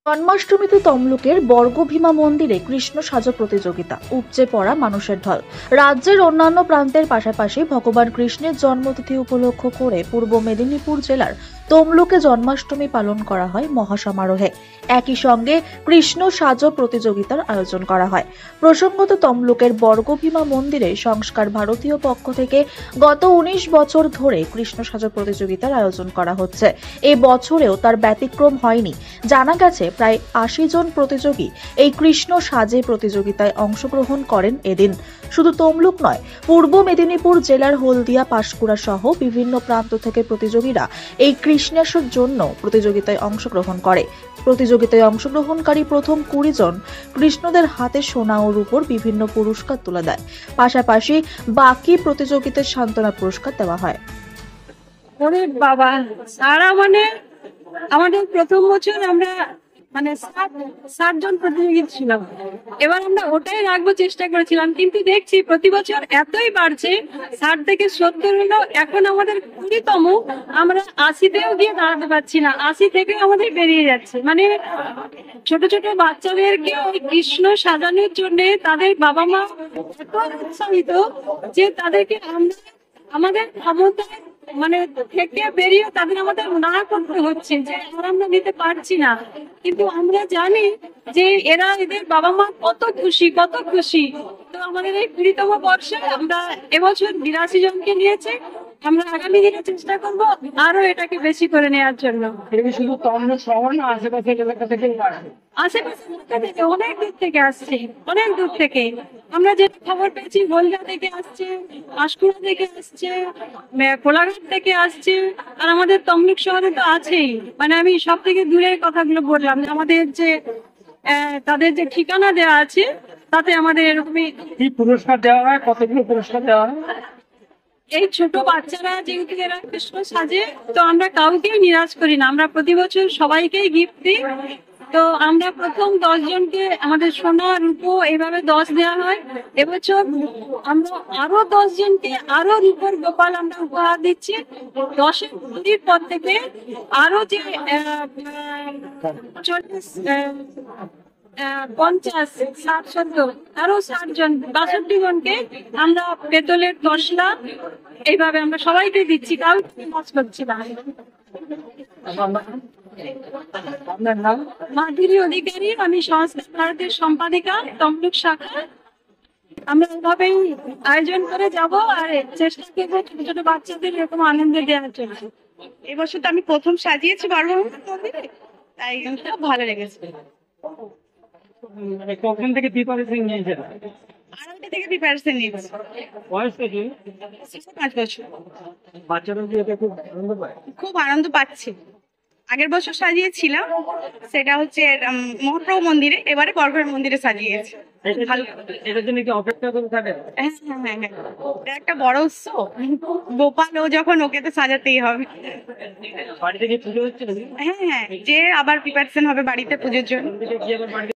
জন্মাষ্টমীতে তমলুকের বর্গভীমা মন্দিরে কৃষ্ণ সাজো প্রতিযোগিতা, উপচে পড়া মানুষের ঢল। রাজ্যের অন্যান্য প্রান্তের পাশাপাশি ভগবান কৃষ্ণের জন্মতিথি উপলক্ষ করে পূর্ব মেদিনীপুর জেলার তমলুকে জন্মাষ্টমী পালন করা হয় মহাসমারোহে। একই সঙ্গে কৃষ্ণ সাজো প্রতিযোগিতার আয়োজন করা হয়। প্রসঙ্গত, তমলুকের বর্গভীমা মন্দিরে সংস্কার ভারতীয় পক্ষ থেকে গত 19 বছর ধরে কৃষ্ণ সাজো প্রতিযোগিতার আয়োজন করা হচ্ছে। এই বছরেও তার ব্যতিক্রম হয়নি। জানা গেছে প্রায় 80 জন প্রতিযোগী এই কৃষ্ণ সাজে প্রতিযোগিতায় অংশগ্রহণ করেন এদিন। শুধু তমলুক নয়, পূর্ব মেদিনীপুর জেলার হলদিয়া, পাঁশকুড়া সহ বিভিন্ন প্রান্ত থেকে প্রতিযোগীরা এই কৃষ্ণের জন্য প্রতিযোগিতায় অংশগ্রহণ করে। প্রতিযোগিতায় অংশগ্রহণকারী প্রথম 20 জন কৃষ্ণদের হাতে সোনা ও রূপোর বিভিন্ন পুরস্কার তুলে দেয়। পাশাপাশি বাকি প্রতিযোগীদের সান্ত্বনা পুরস্কার দেওয়া হয়। ওরে বাবা, সারা আমাদের প্রথম বছর আমরা 60 জন প্রতিযোগী ছিলাম। এবার আমরা ওটাই রাখবো চেষ্টা করেছিলাম, কিন্তু দেখছি প্রতি বছর এতই বাড়ছে, 60 থেকে 70 হলো। এখন আমাদের 20তম, আমরা 80তেও গিয়ে দাঁড়াতে পারছি না, 80 থেকে আমাদের বেরিয়ে যাচ্ছে। ছোট ছোট বাচ্চাদেরকে ওই কৃষ্ণ সাজানোর জন্য তাদের বাবা মা এত উৎসাহিত যে তাদেরকে আমাদের ক্ষমতায় থেকে বেরিয়ে তাদের আমাদের না করতে হচ্ছে, যে আমরা নিতে পারছি না। কিন্তু আমরা জানি যে এদের বাবা মা কত খুশি। তো আমাদের এই 20তম বর্ষে আমরা এবছর 82 জনকে নিয়েছি। আমরা আগামী দিনে চেষ্টা করবো আরো এটাকে বেশি করে নেওয়ার জন্য। শুধু তমলুক শহর না, আশেপাশের এলাকা থেকে আশেপাশের এলাকা থেকে অনেক দূর থেকে আসছে, অনেক দূর থেকে। আমরা যে খবর পেয়েছি, হলদিয়া থেকে আসছে, পাঁশকুড়া থেকে আসছে, কোলাঘাট থেকে আসছে, আর আমাদের তমলুক শহরে তো আছেই। আমি সব থেকে দূরের কথাগুলো বললাম। আমাদের যে তাদের যে ঠিকানা দেওয়া আছে তাতে আমাদের এরকমই কি পুরস্কার দেওয়া হয়, কতগুলো পুরস্কার দেওয়া হয়। এই ছোট বাচ্চারা যেহেতু এরা কৃষ্ণ সাজে, তো আমরা কাউকেই নিরাশ করি না। আমরা প্রতি বছর সবাইকেই গিফট দিই। তো আমরা প্রথম 10 জনকে আমাদের সোনা রূপো এইভাবে 10 দেওয়া হয়। এবছর আমরা আরো 10 জনকে আরো রূপোর গোপাল আমরা উপহার দিচ্ছি। 10-এর পর থেকে আরো যে 50, 60, 70 আরো 60 জন, 62 জনকে আমরা পেতলের তসলা এইভাবে আমরা সবাইকে দিচ্ছি, কাউকে লস করছি না। আপনার নাম? মাধুরী অধিকারী, আমি সংস্কার ভারতের সম্পাদিকা, তমলুক শাখা। আমরা এইভাবেই আয়োজন করে যাব আর চেষ্টা করবো ছোট ছোট বাচ্চাদের এরকম আনন্দ দেওয়ার জন্য। এবছর তো আমি প্রথম সাজিয়েছি বর্গভীমা মন্দিরে, তাই খুব ভালো লেগেছে। কখন থেকে প্রিপারেশন নিয়েছেন? আড়াইটা থেকে প্রিপারেশন নিয়েছি। বয়স কত? 5 বছর। বাচ্চারা কি এতে খুব আনন্দ পায়? খুব আনন্দ পাচ্ছি। আগের বছর সাজিয়েছিলাম, সেটা হচ্ছে মহাপ্রভু মন্দিরে, এবারে বর্গভীমা মন্দিরে সাজিয়েছি। এটার জন্য কি অপেক্ষা করে থাকে? হ্যাঁ, এটা একটা বড় উৎসব। গোপাল ও যখন, ওকে তো সাজাতেই হবে। বাড়ি থেকে পুজো হচ্ছে? হ্যাঁ, যে আবার প্রিপারেশন হবে বাড়িতে পুজোর জন্য।